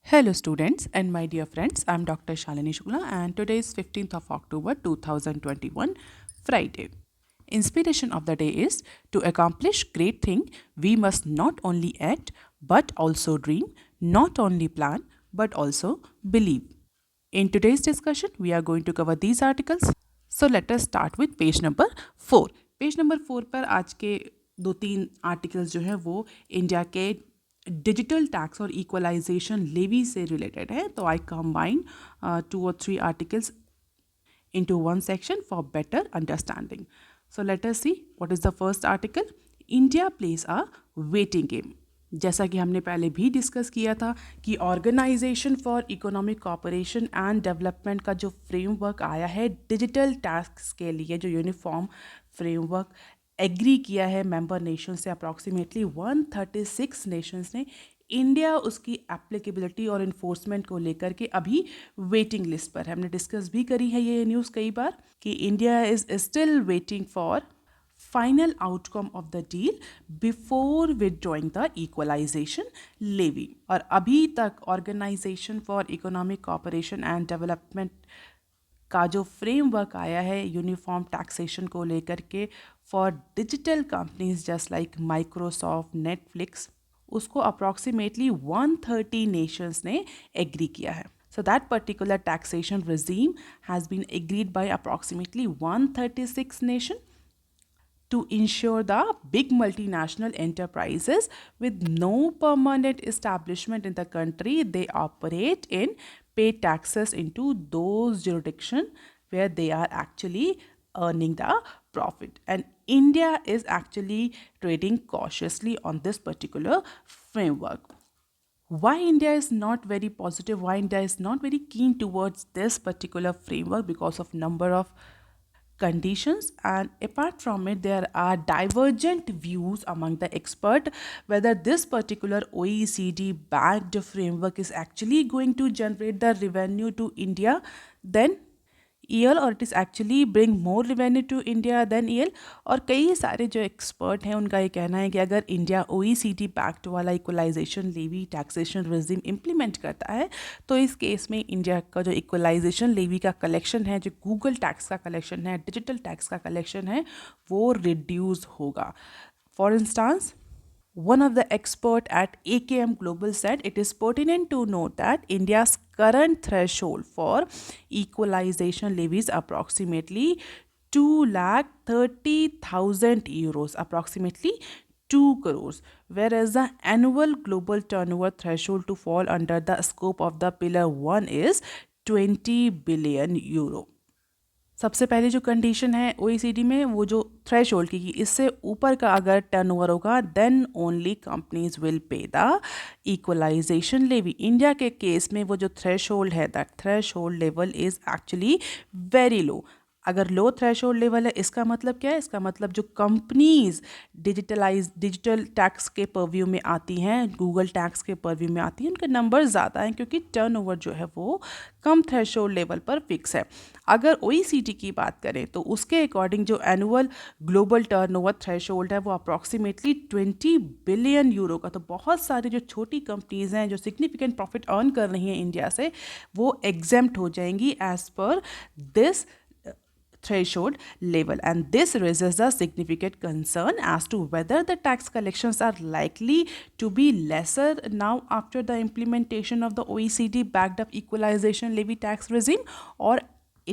Hello students and my dear friends, I am Dr. Shalini Shukla and today is 15th of October 2021, Friday. Inspiration of the day is to accomplish great thing, we must not only act but also dream, not only plan but also believe. In today's discussion, we are going to cover these articles. So let us start with page number 4. Page number 4 पर आज के दो तीन articles जो हैं वो India के digital tax और इक्वलाइजेशन लेवी से रिलेटेड है. तो आई combine 2 or 3 articles into one section for better understanding. So let us see what is the first article. India plays a waiting game. जैसा कि हमने पहले भी डिस्कस किया था कि organisation for economic cooperation and development का जो फ्रेमवर्क आया है डिजिटल टैक्स के लिए, जो यूनिफॉर्म फ्रेमवर्क एग्री किया है मेंबर नेशन से, अप्रॉक्सीमेटली 136 नेशंस ने, इंडिया उसकी एप्लीकेबिलिटी और इन्फोर्समेंट को लेकर के अभी वेटिंग लिस्ट पर है. हमने डिस्कस भी करी है ये न्यूज़ कई बार कि India is still waiting for final outcome of the deal before withdrawing the equalization levy. और अभी तक organisation for economic cooperation and development का जो फ्रेमवर्क आया है यूनिफॉर्म टैक्सेशन को लेकर के for digital companies just like Microsoft, Netflix, उसको अप्रॉक्सीमेटली 130 नेशंस ने एग्री किया है. So that particular taxation regime has been agreed by approximately 136 nations to ensure the big multinational enterprises with no permanent establishment in the country, they operate in, pay taxes into those jurisdictions where they are actually earning the profit. And India is actually trading cautiously on this particular framework. Why India is not very positive, why India is not very keen towards this particular framework? Because of number of conditions, and apart from it there are divergent views among the expert whether this particular OECD backed framework is actually going to generate the revenue to India than EL, or it is actually bring more revenue to India than EL. और कई सारे जो expert हैं उनका ये कहना है कि अगर इंडिया OECD पैक्ट वाला equalisation levy taxation regime implement करता है तो इस केस में इंडिया का जो इक्वलाइजेशन लेवी का कलेक्शन है, जो गूगल टैक्स का कलेक्शन है, डिजिटल टैक्स का कलेक्शन है, वो रिड्यूस होगा. For instance, one of the expert at AKM Global said it is pertinent to note that India's current threshold for equalization levy is approximately 2,30,000 euros, approximately 2 crores, whereas the annual global turnover threshold to fall under the scope of the Pillar 1 is 20 billion euro. सबसे पहले जो condition है OECD में वो जो thresh hold की, इससे ऊपर का अगर टर्नओवर होगा then only companies will pay the equalisation levy. India के केस में वो जो थ्रेश होल्ड है, that threshold level is actually very low. अगर लो थ्रेश होल्ड लेवल है इसका मतलब क्या है? इसका मतलब जो कंपनीज डिजिटल टैक्स के परव्यू में आती हैं, गूगल टैक्स के परव्यू में आती हैं, उनके नंबर ज़्यादा हैं क्योंकि टर्नओवर जो है वो कम थ्रेश होल्ड लेवल पर फिक्स है. अगर OECD की बात करें तो उसके अकॉर्डिंग जो एनुअल ग्लोबल टर्नओवर थ्रेशोल्ड है वो अप्रॉक्सीमेटली 20 बिलियन यूरो का. तो बहुत सारी जो छोटी कंपनीज हैं जो सिग्निफिकेंट प्रॉफिट अर्न कर रही हैं इंडिया से, वो एग्जेम्प्ट हो जाएंगी as per this threshold level, and this raises a significant concern as to whether the tax collections are likely to be lesser now after the implementation of the OECD backed up equalization levy tax regime, or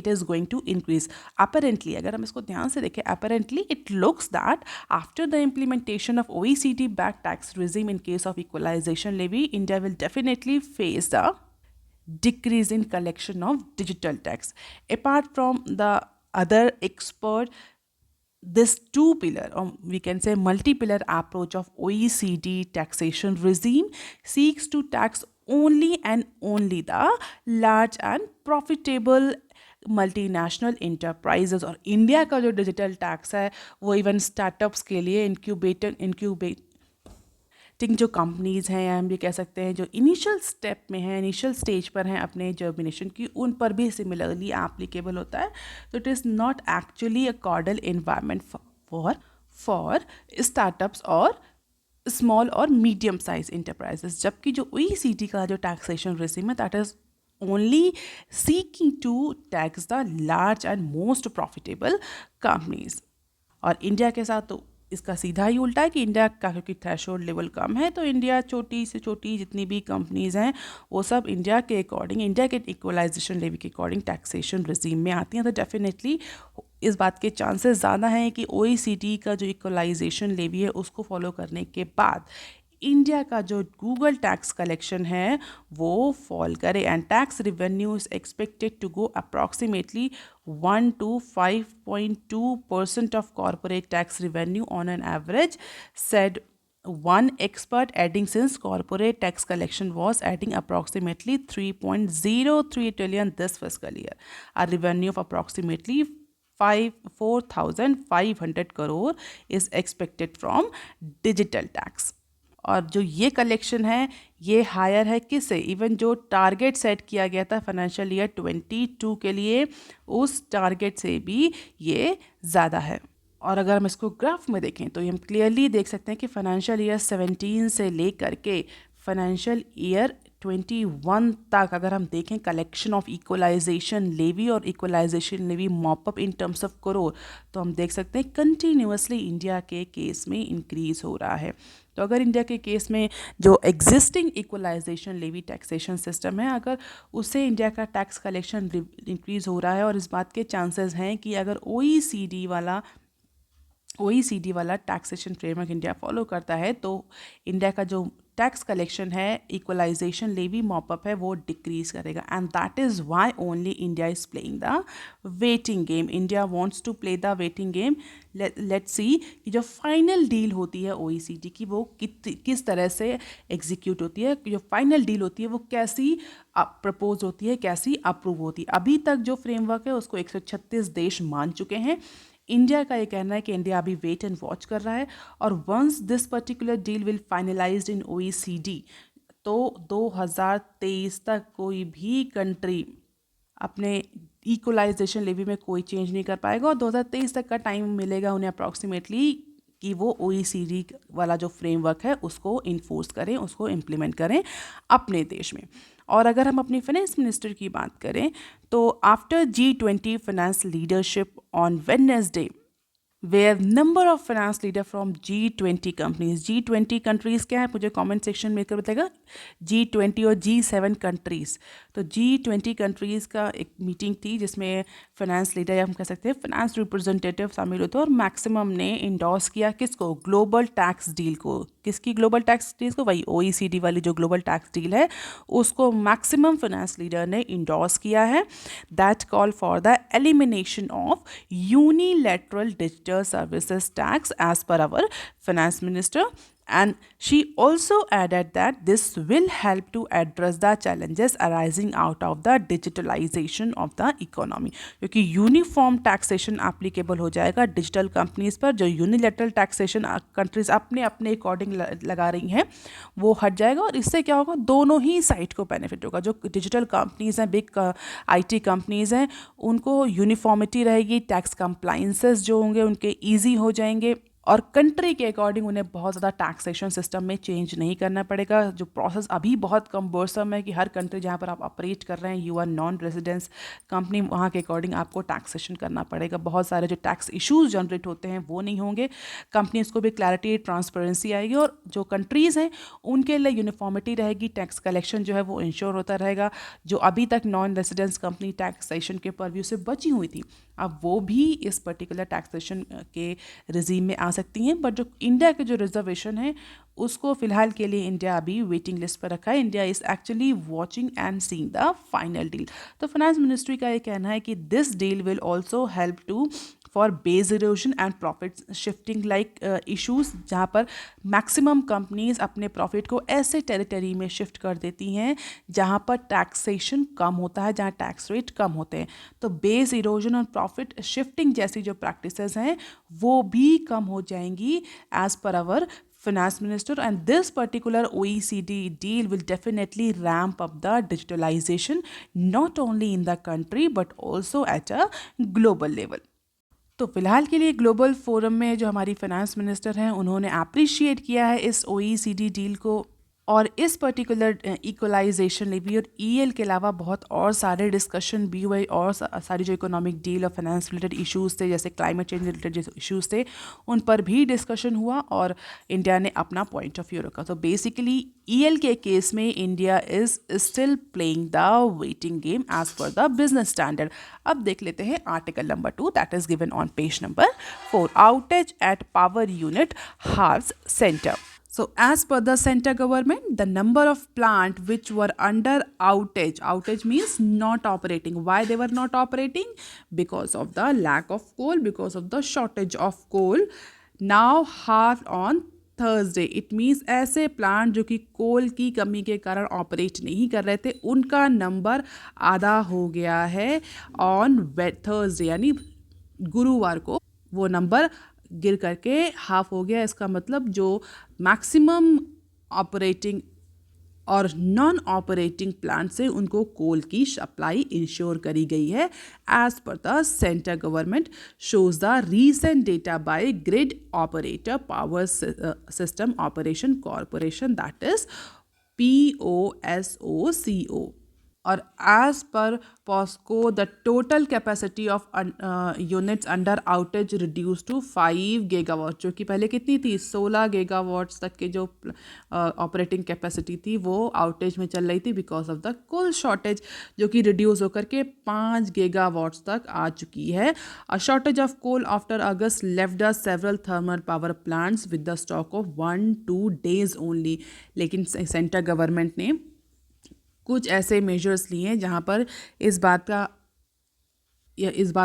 it is going to increase. Apparently, अगर हम इसको ध्यान से देखें, apparently it looks that after the implementation of OECD backed tax regime in case of equalization levy, India will definitely face the decrease in collection of digital tax. Apart from the other expert, this two pillar, or we can say multi-pillar approach of OECD taxation regime seeks to tax only and only the large and profitable multinational enterprises. और India का जो digital tax है वो even startups के लिए इंक्यूबेटिंग जो companies हैं, या हम ये कह सकते हैं जो इनिशियल स्टेप में हैं, इनिशियल स्टेज पर हैं अपने जर्मिनेशन की, उन पर भी सिमिलरली एप्लीकेबल होता है. तो it is not actually a cordial environment for startups और स्मॉल और मीडियम साइज इंटरप्राइजेस, जबकि जो OECD का जो टैक्सेशन रेजिम है that is only seeking to tax the large and most profitable companies. और इंडिया के साथ तो इसका सीधा ही उल्टा है कि इंडिया का क्योंकि थ्रेशोल्ड लेवल कम है तो इंडिया छोटी से छोटी जितनी भी कंपनीज हैं वो सब इंडिया के अकॉर्डिंग, इंडिया के इक्वलाइजेशन लेवी के अकॉर्डिंग टैक्सेशन रिजीम में आती हैं। तो डेफिनेटली इस बात के चांसेस ज़्यादा हैं कि OECD का जो इक्वलाइजेशन लेवी है उसको फॉलो करने के बाद इंडिया का जो गूगल टैक्स कलेक्शन है वो फॉल करे and tax revenue is expected to go approximately 1 to 5.2% of corporate tax revenue on an average, said one expert, adding since corporate tax collection was adding approximately 3.03 trillion this fiscal year, a revenue of approximately 4,500 crore is expected from digital tax। और जो ये collection है ये higher है किससे, even जो target set किया गया था फाइनेंशियल ईयर 22 के लिए उस टारगेट से भी ये ज़्यादा है। और अगर हम इसको ग्राफ में देखें तो हम क्लियरली देख सकते हैं कि फाइनेंशियल ईयर 17 से लेकर के फाइनेंशियल ईयर 21 तक अगर हम देखें कलेक्शन ऑफ इक्वलाइजेशन लेवी और equalisation levy mopup in terms of crore, तो हम देख सकते हैं कंटिन्यूसली इंडिया के केस में इंक्रीज हो रहा है। तो अगर इंडिया के केस में जो existing equalisation levy taxation system है अगर उससे इंडिया का टैक्स कलेक्शन इंक्रीज हो रहा है और इस बात के चांसेस हैं कि अगर OECD वाला टैक्सेशन फ्रेमवर्क इंडिया फॉलो करता है तो इंडिया का जो टैक्स कलेक्शन है इक्वलाइजेशन लेवी मॉपअप है वो डिक्रीज करेगा and that is why only India is playing the waiting game. India wants to play the waiting game. Let's see कि जो फाइनल डील होती है OECD की वो किस तरह से एग्जीक्यूट होती है, जो फाइनल डील होती है वो कैसी प्रपोज होती है, कैसी अप्रूव होती है। अभी तक जो फ्रेमवर्क है उसको 136 देश मान चुके हैं। इंडिया का ये कहना है कि इंडिया अभी वेट एंड वॉच कर रहा है और once this particular deal will finalized in OECD तो 2023 तक कोई भी कंट्री अपने इक्वलाइजेशन लेवी में कोई चेंज नहीं कर पाएगा और 2023 तक का टाइम मिलेगा उन्हें अप्रॉक्सीमेटली कि वो OECD वाला जो फ्रेमवर्क है उसको इन्फोर्स करें, उसको इम्प्लीमेंट करें अपने देश में। और अगर हम अपनी फाइनेंस मिनिस्टर की बात करें तो after G20 finance leadership on Wednesday where number of finance leader from G20 companies, G20 countries क्या है मुझे कमेंट सेक्शन में कर बताएगा, G20 और G7 कंट्रीज़। तो G20 कंट्रीज़ का एक मीटिंग थी जिसमें फाइनेंस लीडर या हम कह सकते हैं फाइनेंस रिप्रेजेंटेटिव शामिल होते हैं और मैक्सिमम ने इंडोर्स किया किसको, ग्लोबल टैक्स डील को। किसकी ग्लोबल टैक्स डील को, वही OECD वाली जो ग्लोबल टैक्स डील है उसको मैक्सिमम फाइनेंस लीडर ने इंडोर्स किया है। That call for the elimination of unilateral digital services tax as per our finance minister, and she also added that this will help to address the challenges arising out of the digitalization of the economy, क्योंकि uniform taxation applicable हो जाएगा digital companies पर। जो unilateral taxation countries अपने अपने according लगा रही हैं वो हट जाएगा और इससे क्या होगा, दोनों ही साइड को बेनिफिट होगा। जो डिजिटल कंपनीज हैं, बिग IT कंपनीज हैं, उनको यूनिफॉर्मिटी रहेगी, टैक्स कंप्लाइंसेस जो होंगे उनके ईजी हो जाएंगे और कंट्री के अकॉर्डिंग उन्हें बहुत ज़्यादा टैक्सेशन सिस्टम में चेंज नहीं करना पड़ेगा। जो प्रोसेस अभी बहुत कम्बर्सम है कि हर कंट्री जहाँ पर आप ऑपरेट कर रहे हैं, you are non residence company, वहाँ के अकॉर्डिंग आपको टैक्सेशन करना पड़ेगा। बहुत सारे जो टैक्स इश्यूज जनरेट होते हैं वो नहीं होंगे, कंपनीज को भी क्लैरिटी ट्रांसपेरेंसी आएगी और जो कंट्रीज़ हैं उनके लिए यूनिफॉर्मिटी रहेगी, टैक्स कलेक्शन जो है वो इंश्योर होता रहेगा। जो अभी तक नॉन रेजिडेंस कंपनी टैक्सेशन के परव्यू से बची हुई थी अब वो भी इस पर्टिकुलर टैक्सेशन के रिजीम में आ सकती हैं। बट जो इंडिया के जो रिजर्वेशन है उसको फिलहाल के लिए इंडिया अभी वेटिंग लिस्ट पर रखा है। India is actually watching and seeing the final deal. तो फाइनेंस मिनिस्ट्री का ये कहना है कि this deal will also help to for base erosion and profit shifting like issues, जहाँ पर मैक्सिमम कंपनीज अपने प्रॉफिट को ऐसे टेरिटरी में शिफ्ट कर देती हैं जहाँ पर टैक्सेशन कम होता है, जहाँ टैक्स रेट कम होते हैं। तो बेस इरोजन और प्रॉफिट शिफ्टिंग जैसी जो प्रैक्टिसेस हैं वो भी कम हो जाएंगी as per our finance minister, and this particular OECD deal will definitely ramp up the digitalization not only in the country but also at a global level. तो फिलहाल के लिए ग्लोबल फोरम में जो हमारी फाइनेंस मिनिस्टर हैं उन्होंने appreciate किया है इस OECD डील को, और इस पर्टिकुलर इक्वलाइजेशन लेवी और EL के अलावा बहुत और सारे डिस्कशन भी हुए, और सारी जो इकोनॉमिक डील और फाइनेंस रिलेटेड इश्यूज़ थे, जैसे क्लाइमेट चेंज रिलेटेड जो इश्यूज़ थे, उन पर भी डिस्कशन हुआ और इंडिया ने अपना पॉइंट ऑफ व्यू रखा। तो बेसिकली EL के केस में India is still playing the waiting game as per the business standard. अब देख लेते हैं article number 2 that is given on page number 4, outage at power unit horse centre. So as per the center government, the number of plant which were under outage means not operating. Why they were not operating? Because of the lack of coal, because of the shortage of coal. Now half on Thursday. It means ऐसे plant जो कि कोल की कमी के कारण operate नहीं कर रहे थे, उनका नंबर आधा हो गया है ऑन थर्सडे, यानी गुरुवार को वो नंबर गिर करके हाफ हो गया। इसका मतलब जो मैक्सिमम ऑपरेटिंग और नॉन ऑपरेटिंग प्लांट से उनको कोल की सप्लाई इंश्योर करी गई है as per the centre government, shows the recent data by grid operator power system operation corporation, that is POSOCO. और as per POSOCO the total capacity of units under outage reduce to 5 gigawatt, जो कि पहले कितनी थी, 16 gigawatts तक के जो operating capacity थी वो आउटेज में चल रही थी because of the coal shortage, जो कि रिड्यूस होकर के 5 गीगावाट्स तक आ चुकी है। A shortage of coal after August left the several thermal power plants with the stock of 1-2 days only. लेकिन सेंटर गवर्नमेंट ने कुछ ऐसे मेजर्स लिए हैं जहाँ पर इस बात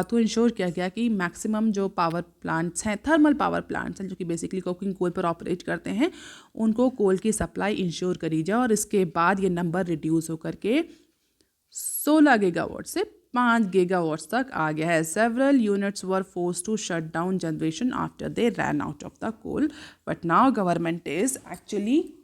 को इंश्योर किया गया कि मैक्सिमम जो पावर प्लांट्स हैं, थर्मल पावर प्लांट्स हैं, जो कि बेसिकली कुकिंग कोल पर ऑपरेट करते हैं, उनको कोल की सप्लाई इंश्योर करी जाए। और इसके बाद ये नंबर रिड्यूस होकर के 16 गीगावाट से 5 गीगावाट्स तक आ गया है। Several units were force to shut down generation after they ran out of the coal, but now government is actually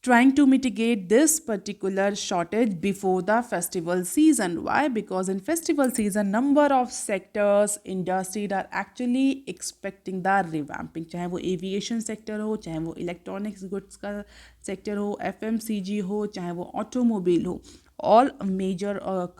trying to mitigate this particular shortage before the festival season. Why? Because in festival season number of sectors, industries are actually expecting the revamping. चाहे वो aviation sector हो, चाहे वो electronics goods का sector हो, FMCG हो, चाहे वो automobile हो, all major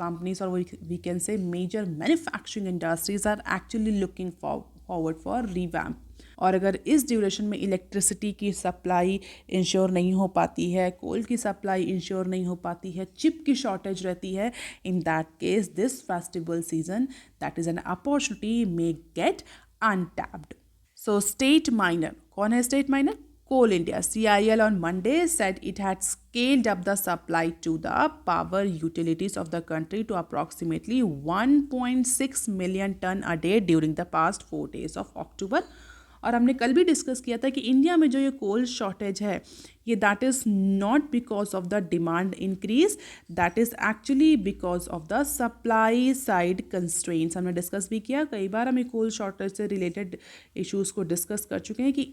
companies, or we can say major manufacturing industries are actually looking forward for revamp. और अगर इस ड्यूरेशन में इलेक्ट्रिसिटी की सप्लाई इंश्योर नहीं हो पाती है, कोल की सप्लाई इंश्योर नहीं हो पाती है, चिप की शॉर्टेज रहती है, in that case this festival season that is an opportunity may gate untapped. So state minor, कौन है state minor? Coal India. CIL on Monday said it had scaled up the supply to the power utilities of the country to approximately 1.6 million ton a day during the past 4 days of October. और हमने कल भी discuss किया था कि India में जो ये कोल शॉर्टेज है, ये that is not because of the demand increase, that is actually because of the supply side constraints. हमने डिस्कस भी किया, कई बार हमें कोल शॉर्टेज से रिलेटेड इश्यूज़ को डिस्कस कर चुके हैं कि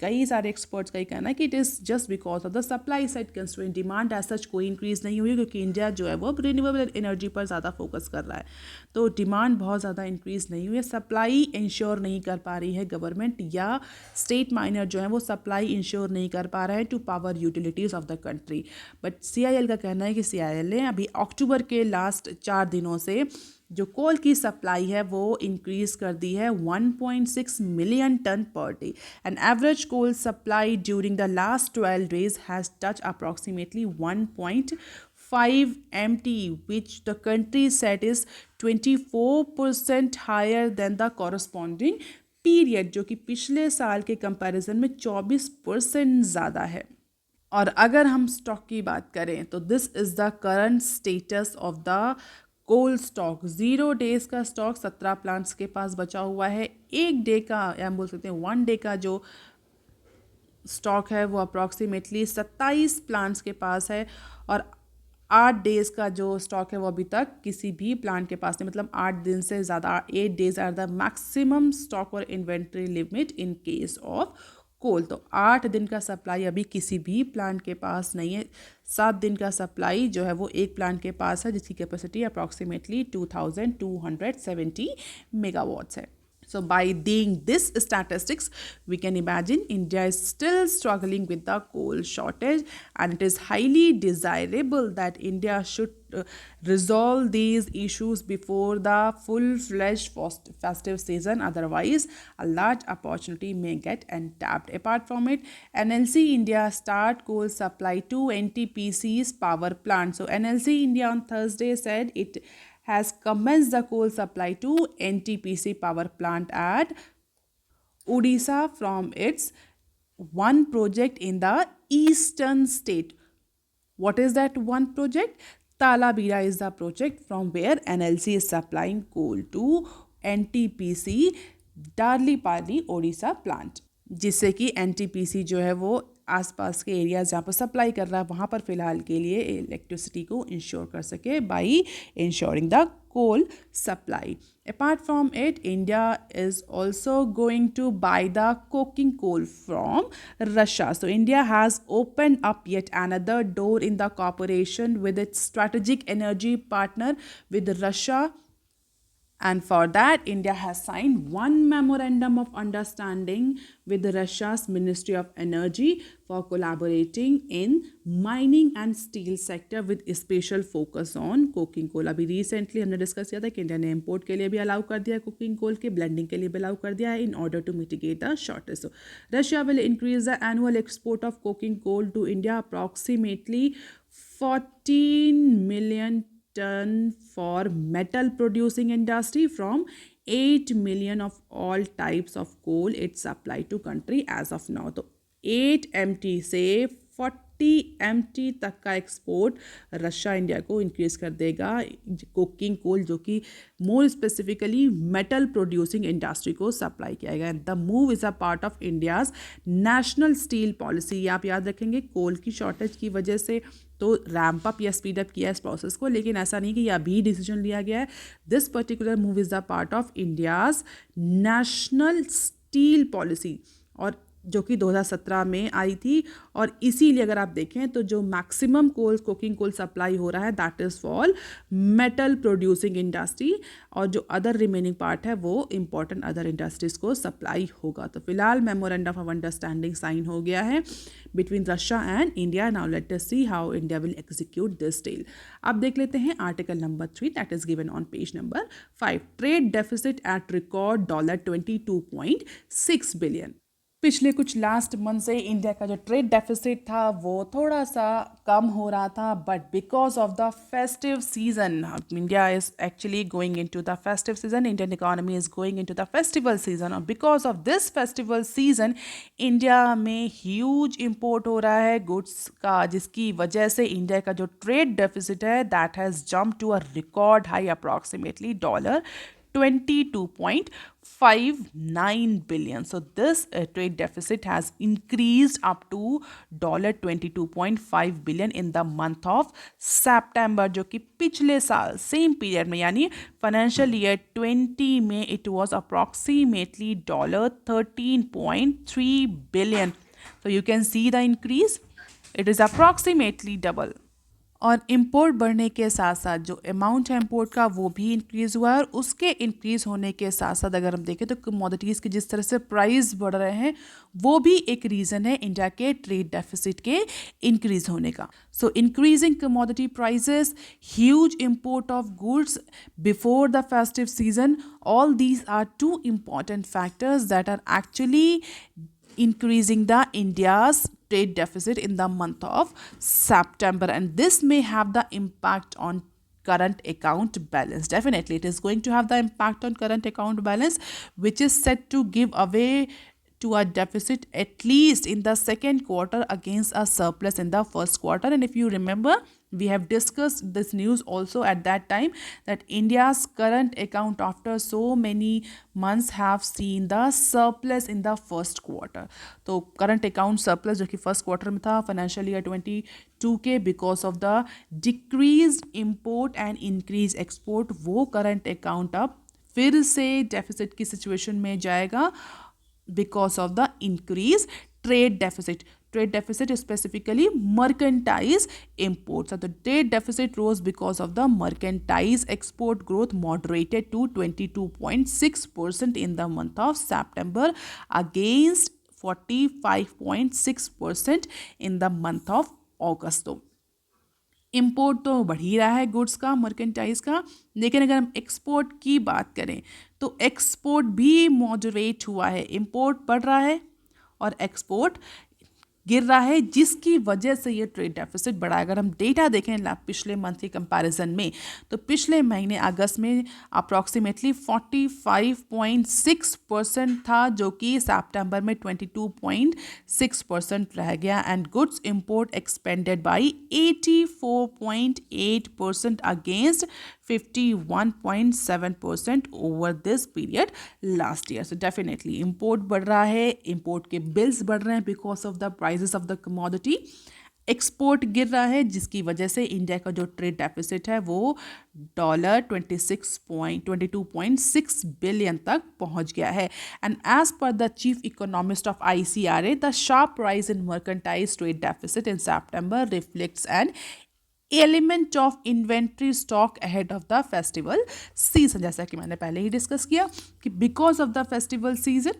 कई सारे एक्सपर्ट्स का ही कहना है कि it is just because of the supply side constraint. Demand as such कोई इंक्रीज़ नहीं हुई क्योंकि इंडिया जो है वो रिन्यूएबल एनर्जी पर ज़्यादा फोकस कर रहा है, तो डिमांड बहुत ज़्यादा इंक्रीज़ नहीं हुई है. सप्लाई इंश्योर नहीं कर पा रही है गवर्नमेंट, या स्टेट माइनर जो है वो सप्लाई इंश्योर नहीं कर पा रहा है to power utilities of the country. But CIL का कहना है कि CIL ने अभी अक्टूबर के लास्ट 4 दिनों से जो कोल की सप्लाई है वो इंक्रीज़ कर दी है 1.6 million ton per day. An average coal supply during the last 12 days has touch approximately 1.5 MT, which the country said is 24% higher than the corresponding period, जो कि पिछले साल के कंपैरिजन में 24% ज़्यादा है. और अगर हम स्टॉक की बात करें तो this is the current status of the coal stock. 0 days का स्टॉक 17 प्लांट्स के पास बचा हुआ है. 1 day का, या हम बोल सकते हैं 1 day का जो स्टॉक है वो अप्रॉक्सीमेटली 27 प्लांट्स के पास है. और 8 days का जो स्टॉक है वो अभी तक किसी भी प्लांट के पास नहीं, मतलब 8 दिन से ज़्यादा, 8 days are the maximum stock और inventory limit in case of coal. तो 8 दिन का सप्लाई अभी किसी भी प्लांट के पास नहीं है. 7 दिन का सप्लाई जो है वो एक प्लांट के पास है जिसकी कैपेसिटी अप्रॉक्सीमेटली 2270 मेगावाट्स है. So by seeing this statistics, we can imagine India is still struggling with the coal shortage, and it is highly desirable that India should resolve these issues before the full-fledged festive season. Otherwise, a large opportunity may get untapped. Apart from it, NLC India start coal supply to NTPC's power plant. So NLC India on Thursday said it has commenced the coal supply to NTPC power plant at Odisha from its one project in the eastern state. What is that one project? Talabira is the project from where NLC is supplying coal to NTPC Darlipali Odisha plant, जिससे कि NTPC जो है वो आसपास के area जहाँ पर supply कर रहा है वहाँ पर फ़िलहाल के लिए इलेक्ट्रिसिटी को इंश्योर कर सके by ensuring the coal supply. Apart from it, India is also going to buy the coking coal from Russia. So India has opened up yet another door in the cooperation with its strategic energy partner with Russia. And for that, India has signed one memorandum of understanding with Russia's Ministry of Energy for collaborating in mining and steel sector with special focus on coking coal. अभी recently हमने discuss किया था कि India ने import के लिए भी allow कर दिया है कुकिंग कोल के, ब्लेंडिंग के लिए भी अलाउ कर दिया है in order to mitigate the shortage. So Russia will increase the annual export of coking coal to India approximately 14 million ton for metal producing industry from 8 million of all types of coal it supply to country as of now. तो 8 MT से 40 MT तक का export Russia India को increase कर देगा cooking coal, जो कि more specifically metal producing industry को सप्लाई किया गया. The move is a part of India's national steel policy. आप याद रखेंगे कोल की शॉर्टेज की वजह से तो रैम्प अप या स्पीड अप किया इस प्रोसेस को, लेकिन ऐसा नहीं कि ये अभी डिसीजन लिया गया है. This particular move is the part of India's national steel policy, और जो कि 2017 में आई थी. और इसीलिए अगर आप देखें तो जो मैक्सिमम कोल कुकिंग कोल सप्लाई हो रहा है that is for metal producing industry, और जो अदर रिमेनिंग पार्ट है वो इंपॉर्टेंट अदर इंडस्ट्रीज़ को सप्लाई होगा. तो फिलहाल मेमोरेंडम ऑफ अंडरस्टैंडिंग साइन हो गया है between Russia and India. Now let us see how India will execute this deal. अब देख लेते हैं article number 3 that is given on page number 5. Trade deficit at record $22.6 billion. पिछले कुछ last month से इंडिया का जो ट्रेड डेफिसिट था वो थोड़ा सा कम हो रहा था, but because of the festive season India is actually going into the festive season, Indian economy is going into the festival season, और because of this festival season India में ह्यूज इम्पोर्ट हो रहा है गुड्स का, जिसकी वजह से India का जो ट्रेड डेफिसिट है that has jump to a record high approximately $22.59 billion. So this trade deficit has increased up to $22.5 billion in the month of September, जो कि पिछले साल सेम पीरियड में यानी फाइनेंशियल ईयर 20 में it was approximately $13.3 billion. So you can see the increase. It is approximately double. और import बढ़ने के साथ साथ जो अमाउंट है इम्पोर्ट का वो भी इंक्रीज़ हुआ है, और उसके इंक्रीज़ होने के साथ साथ अगर हम देखें तो कमोडिटीज़ के जिस तरह से प्राइस बढ़ रहे हैं वो भी एक रीज़न है इंडिया के ट्रेड डेफिसिट के इंक्रीज़ होने का. So increasing commodity prices, huge import of goods before the festive season, all these are two important factors that are actually increasing the India's trade deficit in the month of September, and this may have the impact on current account balance. Definitely it is going to have the impact on current account balance, which is set to give away to a deficit at least in the second quarter against a surplus in the first quarter. And if you remember, we have discussed this news also at that time that India's current account after so many months have seen the surplus in the first quarter. तो current account surplus जो कि first quarter में था financial year 22 के, because of the decreased import and increased export, वो current account अब फिर से deficit की situation में जाएगा because of the increased trade deficit. trade deficit, specifically mercantile imports. So the trade deficit rose because of the mercantile export growth moderated to 22.6% in the month of September against 45.6% in the month of August. तो import तो बढ़ ही रहा है goods का, merchandise का, लेकिन अगर हम एक्सपोर्ट की बात करें तो एक्सपोर्ट भी मॉडरेट हुआ है। इम्पोर्ट बढ़ रहा है और एक्सपोर्ट गिर रहा है, जिसकी वजह से ये ट्रेड डेफिसिट बढ़ा है। अगर हम डेटा देखें पिछले मंथ के कंपैरिजन में, तो पिछले महीने अगस्त में अप्रॉक्सीमेटली 45.6% था, जो कि सितंबर में 22.6% रह गया। And goods import expanded by 84.8% against 51.7% over this period last year. So definitely import बढ़ रहा है, इंपोर्ट के बिल्स बढ़ रहे हैं because of the prices of the commodity. Export गिर रहा है, जिसकी वजह से इंडिया का जो ट्रेड डेफिसिट है वो $22.6 बिलियन तक पहुंच गया है। And as per the chief economist of ICRA, the sharp rise in merchandise trade deficit in September reflects an element of inventory stock ahead of the festival season. जैसा कि मैंने पहले ही डिस्कस किया कि because of the festival season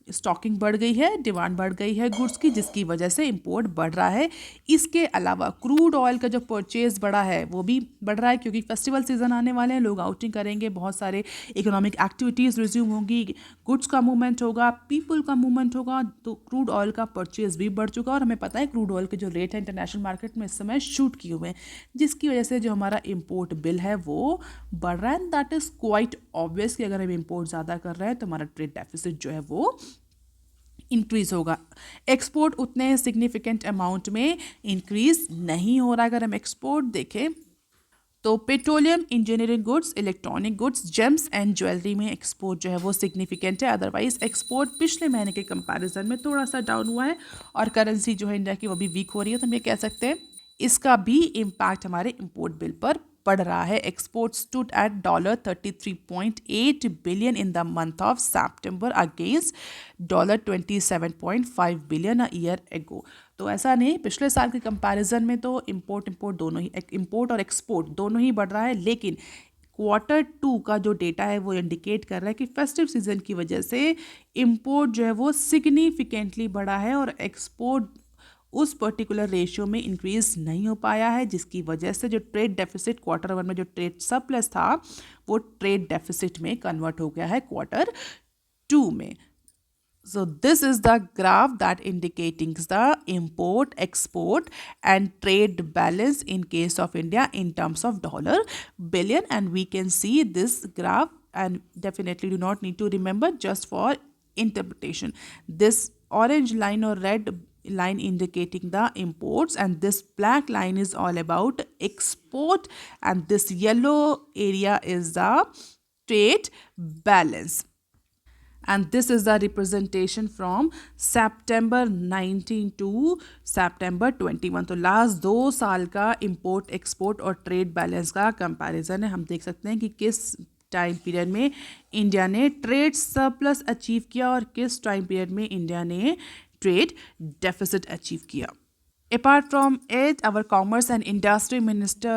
stocking बढ़ गई है, डिमांड बढ़ गई है गुड्स की, जिसकी वजह से इंपोर्ट बढ़ रहा है। इसके अलावा क्रूड ऑयल का जो परचेज बढ़ा है वो भी बढ़ रहा है, क्योंकि फेस्टिवल सीजन आने वाले हैं, लोग आउटिंग करेंगे, बहुत सारे इकोनॉमिक एक्टिविटीज़ रिज्यूम होंगी, गुड्स का मूवमेंट होगा, पीपल का मूवमेंट होगा, तो क्रूड ऑयल का परचेज भी बढ़ चुका है। और हमें पता है क्रूड ऑयल के जो रेट है इंटरनेशनल मार्केट में इस समय शूट किए हुए हैं, जिसकी वजह से जो हमारा इम्पोर्ट बिल है वो बढ़ रहा है। And that is quite obvious कि अगर हम इम्पोर्ट ज़्यादा कर रहे हैं तो हमारा ट्रेड डेफिसिट जो है वो इंक्रीज होगा। एक्सपोर्ट उतने सिग्निफिकेंट अमाउंट में इंक्रीज नहीं हो रहा है। अगर हम एक्सपोर्ट देखें तो petroleum, engineering goods, electronic goods, James and jewellery में एक्सपोर्ट जो है वो सिग्निफिकेंट है। अदरवाइज एक्सपोर्ट पिछले महीने के कंपैरिजन में थोड़ा सा डाउन हुआ है, और करेंसी जो है इंडिया की वो भी वीक हो रही है, तो हम ये कह सकते हैं इसका भी इम्पैक्ट हमारे इम्पोर्ट बिल पर बढ़ रहा है। Export stood at $33.8 billion in the month of September against $27.5 billion a year ago. तो ऐसा नहीं, पिछले साल के कंपैरिजन में तो इम्पोर्ट दोनों ही, इम्पोर्ट और एक्सपोर्ट दोनों ही बढ़ रहा है, लेकिन Q2 का जो डेटा है वो इंडिकेट कर रहा है कि फेस्टिव सीजन की वजह से इम्पोर्ट जो है वो सिग्निफिकेंटली बढ़ा है और एक्सपोर्ट उस पर्टिकुलर रेशियो में इंक्रीज नहीं हो पाया है, जिसकी वजह से जो ट्रेड डेफिसिट Q1 में जो ट्रेड सरप्लस था वो ट्रेड डेफिसिट में कन्वर्ट हो गया है Q2 में। So this is the graph that indicating the import, export and trade balance in case of India in terms of dollar billion, and we can see this graph, and definitely do not need to remember, just for interpretation. This orange line or red line indicating the imports, and this black line is all about export, and this yellow area is the trade balance. And this is the representation from September 19 to September 21। तो last 2 साल का import, export और trade balance का comparison है। हम देख सकते हैं कि किस टाइम पीरियड में इंडिया ने ट्रेड सरप्लस अचीव किया और किस टाइम पीरियड में इंडिया ने ट्रेड डेफिसिट अचीव किया। Apart from it, our Commerce and Industry Minister,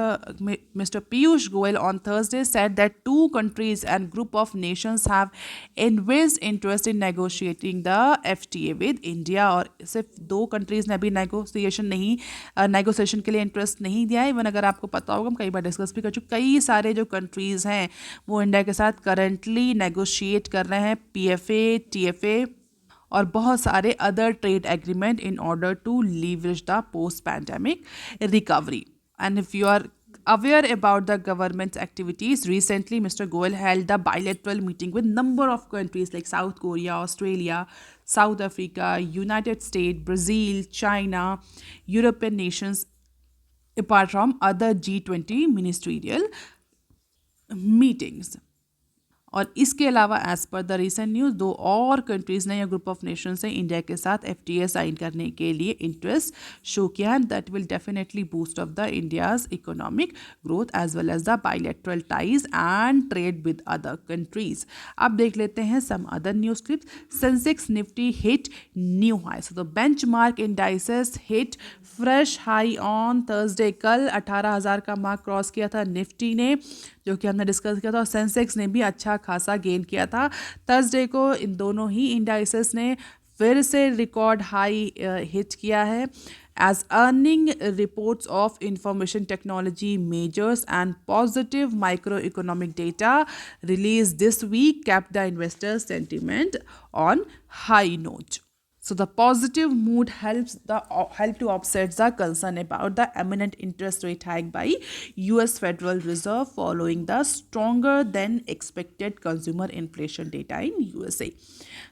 Mr. Piyush Goyal, on Thursday said that 2 countries and group of nations have expressed interest in negotiating the FTA with India। और सिर्फ 2 countries ने अभी negotiation के लिए interest नहीं दिया है। Even अगर आपको पता होगा, हम कई बार डिस्कस भी कर चुके, कई सारे जो कंट्रीज़ हैं वो इंडिया के साथ करंटली नेगोशिएट कर रहे हैं, PFA, TFA और बहुत सारे other trade agreement in order to leverage the post pandemic recovery. And if you are aware about the government's activities, recently Mr. Goyal held a bilateral meeting with number of countries like South Korea, Australia, South Africa, United States, Brazil, China, European nations, apart from other G20 ministerial meetings। और इसके अलावा as per the recent news 2 और countries ने या group of nation से India के साथ FTA sign करने के लिए इंटरेस्ट शो किया and that will definitely boost of the India's economic growth as well as the bilateral ties and trade with other countries. अब देख लेते हैं some other news clips. Sensex Nifty hit new high, so the benchmark indices hit fresh high on Thursday. कल 18,000 का mark cross किया था Nifty ने, जो कि हमने डिस्कस किया था, और सेंसेक्स ने भी अच्छा खासा गेन किया था थर्सडे को। इन दोनों ही इंडाइसेस ने फिर से रिकॉर्ड हाई हिट किया है as earning reports of information technology majors and positive microeconomic data released this week kept the investors sentiment on high note. So the positive mood help to offset the concern about the imminent interest rate hike by US Federal Reserve following the stronger than expected consumer inflation data in USA.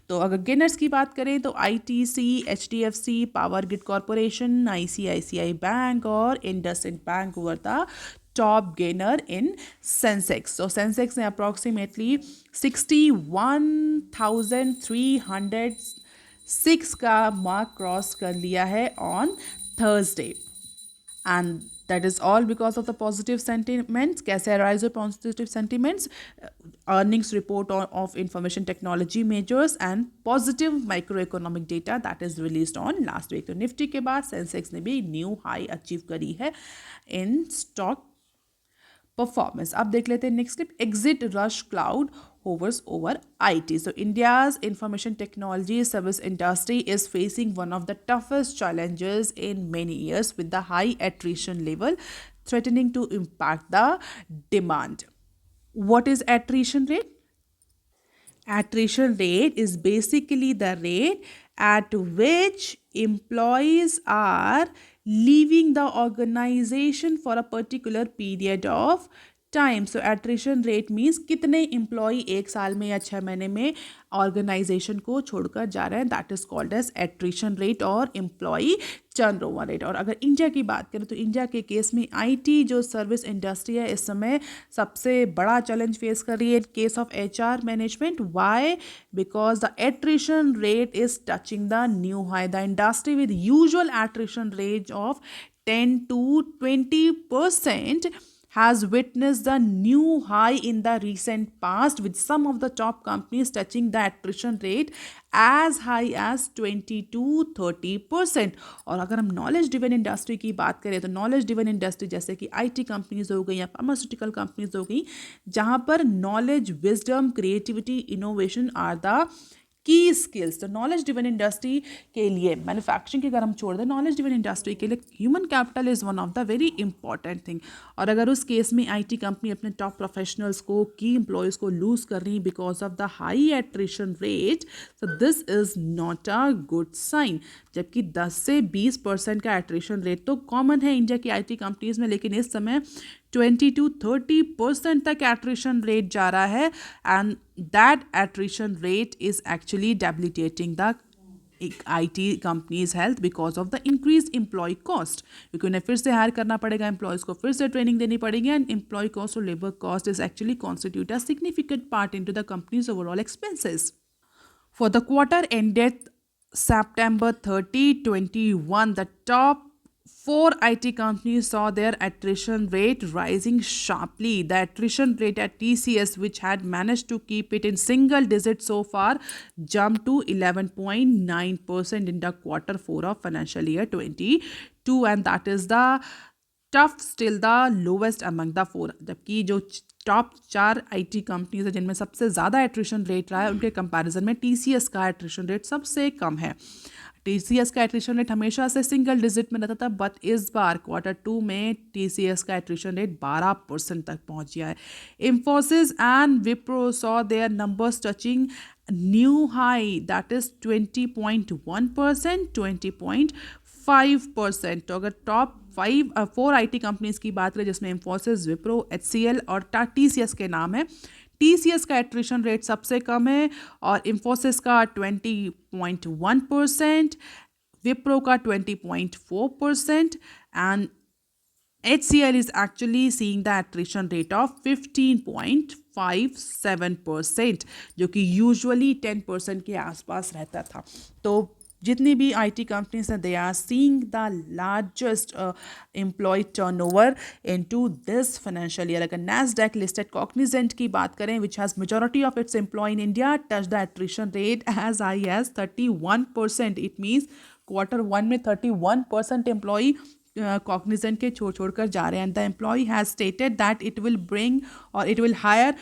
तो अगर gainers की बात करें तो ITC, HDFC, power grid corporation, ICICI bank और IndusInd bank were the top gainer in Sensex. तो Sensex ने approximately 61,306 का मार्क क्रॉस कर लिया है on Thursday and that is all because of the positive sentiments. कैसे arise with positive sentiments? Earnings report of information technology majors and positive microeconomic data that is released on last week. तो Nifty के बाद Sensex ने भी new high achieve करी है in stock performance. अब देख लेते हैं next clip. Exit rush cloud hovers over IT. So India's information technology service industry is facing one of the toughest challenges in many years, with the high attrition level threatening to impact the demand. What is attrition rate? Attrition rate is basically the rate at which employees are leaving the organization for a particular period of time. So attrition rate means कितने employee एक साल में या 6 महीने में organisation को छोड़कर जा रहे हैं, that is called as attrition rate और एम्प्लॉई टर्नओवर रेट। और अगर इंडिया की बात करें तो इंडिया के केस में IT जो सर्विस इंडस्ट्री है इस समय सबसे बड़ा चैलेंज फेस कर रही है case of HR management. Why? Because the attrition rate is touching the new high. The industry with usual attrition rate of 10 to 20% has witnessed the new high in the recent past, with some of the top companies touching the attrition rate as high as 20 to 30%. और अगर हम knowledge driven industry की बात करें तो knowledge driven industry जैसे कि IT companies हो गई या फार्मास्यूटिकल कंपनीज हो गई, जहाँ पर knowledge, wisdom, creativity, innovation are the key skills. तो नॉलेज ड्रिवन इंडस्ट्री के लिए मैन्युफैक्चरिंग की अगर हम छोड़ दें, नॉलेज ड्रिवन इंडस्ट्री के लिए human capital is one of the very important thing. और अगर उस केस में IT कंपनी अपने टॉप प्रोफेशनल्स को, की एम्प्लॉयज़ को लूज़ कर रही because of the high attrition rate, so this is not a good sign. जबकि 10 से 20% का एट्रिशन रेट तो कॉमन है इंडिया की IT कंपनीज़ में, लेकिन इस समय 20 to 30% तक एट्रिशन रेट जा रहा है and that attrition rate is actually debilitating the IT companies health because of the increase employee cost, क्योंकि उन्हें फिर से हायर करना पड़ेगा, एम्प्लॉयज़ को फिर से ट्रेनिंग देनी पड़ेगी एंड एम्प्लॉय कॉस्ट और labour cost is actually constitute a significant part in to the companies overall expenses. For the quarter ended September 30, 2021, the top 4 IT companies saw their attrition rate rising sharply. The attrition rate at TCS, which had managed to keep it in single digits so far, jumped to 11.9% in the quarter 4 of financial year 22, and that is the tough still the lowest among the 4. जबकि जो top 4 IT companies है जिनमें सबसे ज़्यादा attrition rate रहा है, उनके comparison में TCS का एट्रिशन रेट सबसे कम है। TCS का एट्रिशन रेट हमेशा से सिंगल डिजिट में रहता था, बट इस बार क्वार्टर 2 में TCS का एट्रिशन रेट 12% तक पहुंच गया है। Infosys and Wipro saw their numbers touching new high, that is 20.1%, 20.5%। तो अगर टॉप 4 IT कंपनीज की बात करें जिसमें इंफोसिस, विप्रो, HCL और TCS के नाम है, TCS का एट्रिशन रेट सबसे कम है और इंफोसिस का 20.1%, विप्रो का 20.4% and HCL is actually seeing the attrition rate of 15.57%, जो कि यूजुअली 10% के आसपास रहता था. तो जितनी भी IT कंपनीज हैं, they are seeing the largest employee turnover into this financial year. अगर नैस्डैक लिस्टेड कॉग्निजेंट की बात करें, which has majority of its employee in India, touch the attrition rate as high as 31%. It means Q1 में 31% employ Cognizant के छोड़ कर जा रहे हैं. The employer has stated that it will bring or it will hire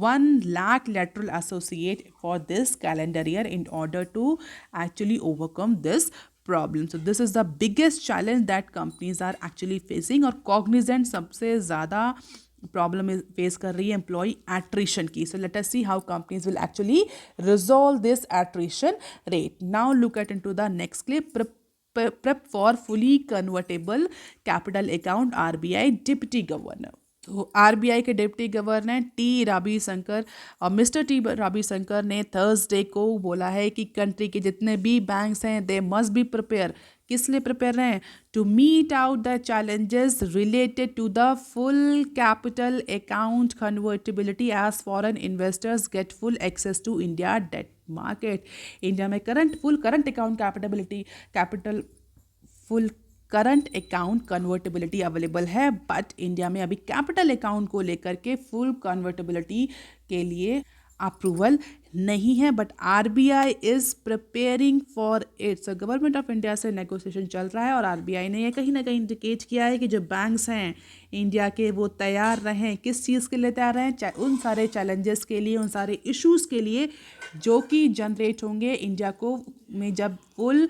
1 lakh lateral associate for this calendar year in order to actually overcome this problem. So this is the biggest challenge that companies are actually facing. और cognizant सबसे ज़्यादा problem face कर रही है employ attrition की. So let us see how companies will actually resolve this attrition rate. Now look at into the next clip. Prep for fully convertible capital account, RBI deputy governor. तो RBI के deputy governor Ravishankar और mister Ravishankar ने Thursday को बोला है कि country के जितने भी बैंक्स हैं, दे मस्ट बी प्रिपेयर. किस लिए प्रिपेयर रहें? To meet out the challenges related to the full capital account convertibility as foreign investors get full access to India debt market. India में full current account full current account convertibility available है, but India में अभी capital account को लेकर के full convertibility के लिए approval नहीं है. But RBI is preparing for it. So government of India से नेगोशिएशन चल रहा है और RBI ने ये कहीं ना कहीं इंडिकेट किया है कि जो बैंक्स हैं इंडिया के, वो तैयार रहें. किस चीज़ के लिए तैयार रहें? उन सारे चैलेंजेस के लिए, उन सारे इश्यूज़ के लिए जो कि जनरेट होंगे इंडिया को में जब full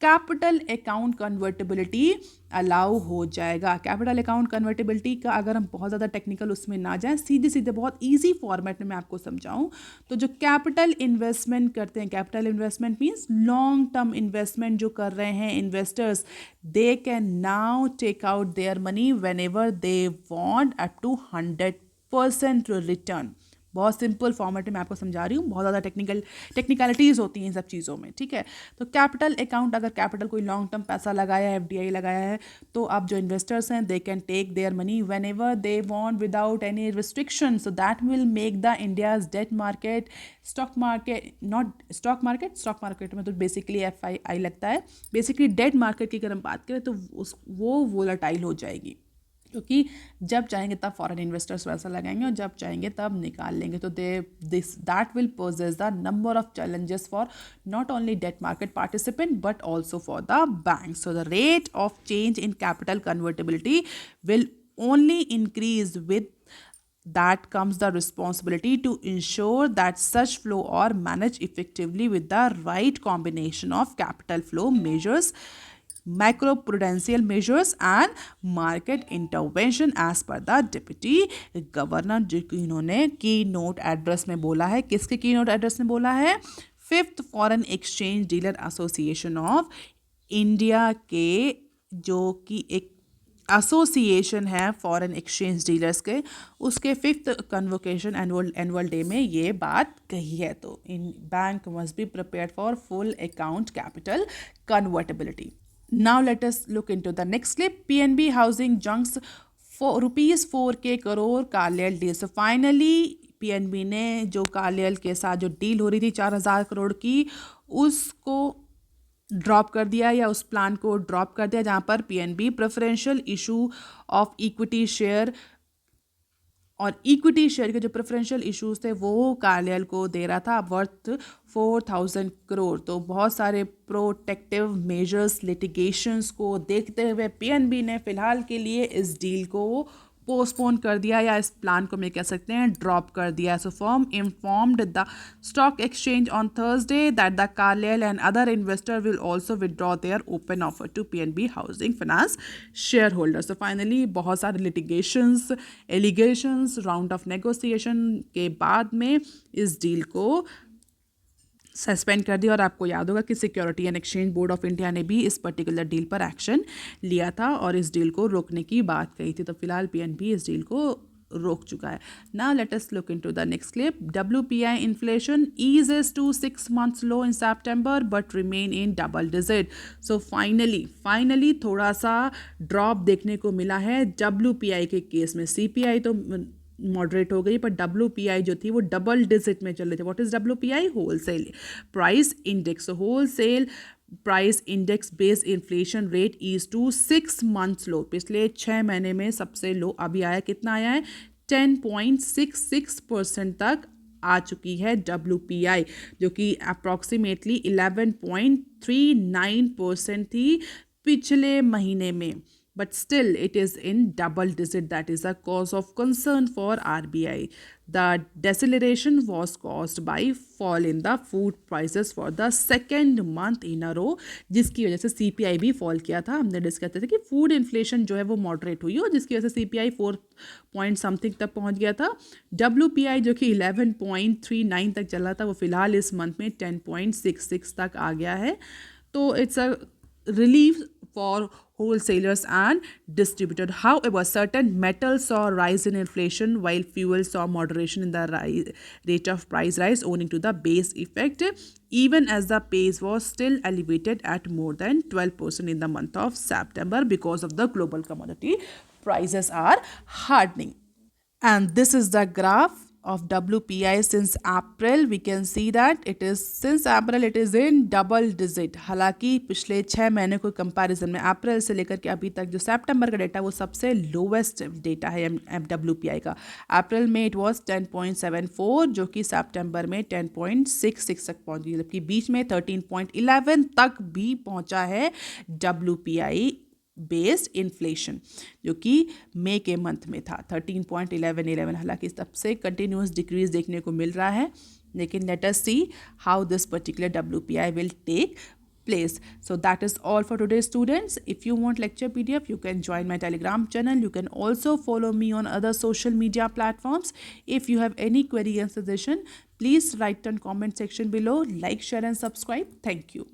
capital account convertibility allow हो जाएगा. कैपिटल अकाउंट कन्वर्टेबिलिटी का अगर हम बहुत ज़्यादा टेक्निकल उसमें ना जाएं, सीधे बहुत इजी फॉर्मेट में मैं आपको समझाऊं तो जो कैपिटल इन्वेस्टमेंट करते हैं, capital investment means long term investment जो कर रहे हैं investors, they can now take out their money whenever they want up to 100% return. बहुत सिंपल फॉर्मेट में मैं आपको समझा रही हूँ, बहुत ज़्यादा टेक्निकलिटीज़ होती हैं इन सब चीज़ों में, ठीक है. तो कैपिटल अकाउंट, अगर कैपिटल कोई लॉन्ग टर्म पैसा लगाया है, FDI लगाया है, तो अब जो इन्वेस्टर्स हैं they can take their money whenever they want without any restriction. So that will make the India's debt market, stock market में तो बेसिकली FII लगता है. बेसिकली डेट मार्केट की अगर हम बात करें तो वो वोलाटाइल हो जाएगी, क्योंकि जब चाहेंगे तब फॉरेन इन्वेस्टर्स पैसा लगाएंगे और जब चाहेंगे तब निकाल लेंगे. तो that will poses the number of challenges for not only debt market participant but also for the bank. So the rate of change in capital convertibility will only increase with that comes the responsibility to ensure that such flow are managed effectively with the right combination of capital flow measures, macroprudential measures and market intervention as per the deputy governor. जो कि इन्होंने की note address में बोला है. किसके की note address में बोला है? 5th foreign exchange dealer association of India के, जो कि एक एसोसिएशन है फॉरेन एक्सचेंज डीलर्स के, उसके 5th कन्वोकेशन एनुअल डे में ये बात कही है. तो in bank must be prepared for full account capital convertibility. Now let us look into the next clip. PNB Housing junks ₹4K crore Carlyle deal. So finally PNB ने जो कालियल के साथ जो डील हो रही थी 4,000 करोड़ की, उसको ड्रॉप कर दिया या उस प्लान को ड्रॉप कर दिया, जहाँ पर PNB preferential issue of equity share और इक्विटी शेयर के जो प्रेफरेंशियल इश्यूज थे वो कालियल को दे रहा था वर्थ 4,000 करोड़. तो बहुत सारे प्रोटेक्टिव मेजर्स, लिटिगेशंस को देखते हुए PNB ने फिलहाल के लिए इस डील को पोस्टपोन कर दिया या इस प्लान को मैं कह सकते हैं ड्रॉप कर दिया. So firm informed the stock exchange on Thursday that the Carlyle and other investor will also withdraw their open offer to PNB housing finance shareholders. तो फाइनली बहुत सारे litigations, allegations, round of negotiation के बाद में इस deal को suspend कर दिया. और आपको याद होगा कि security and exchange board of India ने भी इस पर्टिकुलर डील पर एक्शन लिया था और इस डील को रोकने की बात कही थी. तो फिलहाल PNB इस डील को रोक चुका है. Now let us look into the next clip. WPI inflation eases to 6 months low in September but remain in double digit. So finally थोड़ा सा ड्रॉप देखने को मिला है WPI के केस में. CPI तो मॉडरेट हो गई, पर WPI जो थी वो डबल डिजिट में चल रही थी. What is WPI? Wholesale price index. Wholesale price index based inflation rate is to 6 months low. पिछले 6 महीने में सबसे लो अभी आया. कितना आया है? 10.66% तक आ चुकी है WPI, जो कि अप्रॉक्सीमेटली 11.39% थी पिछले महीने में. But still it is in double digit. That is a cause of concern for RBI. The deceleration was caused by fall in the food prices for the second month in a row, जिसकी वजह से CPI भी fall किया था. हमने discuss किया था कि फूड इन्फ्लेशन जो है वो मॉडरेट हुई और जिसकी वजह से CPI 4 पॉइंट समथिंग तक पहुंच गया था. WPI जो कि 11.39 तक चला था, वो फिलहाल इस मंथ में 10.66 तक आ गया है. तो it's a relief for wholesalers and distributors. However, certain metals saw a rise in inflation while fuel saw moderation in the rate of price rise owing to the base effect, even as the pace was still elevated at more than 12% in the month of September because of the global commodity prices are hardening. And this is the graph of WPI since April. We can see that it is since April it is in double digit. हालांकि पिछले 6 महीने को comparison में अप्रैल से लेकर के अभी तक जो सितंबर का डेटा वो सबसे लोवेस्ट डेटा है WPI का. अप्रैल में इट वाज 10.74 जो कि सितंबर में 10.66 तक पहुंच गई, जबकि बीच में 13.11 तक भी पहुंचा है WPI बेस्ड इन्फ्लेशन, जो कि मई के मंथ में था 13.11. हालांकि सबसे कंटिन्यूस डिक्रीज देखने को मिल रहा है, लेकिन let us see how this particular WPI will take place. So that is all for today, students. If you want lecture PDF, you can join my Telegram channel. You can also follow me on other social media platforms. If you have any query and suggestion, please write in comment section below. Like, share and subscribe. Thank you.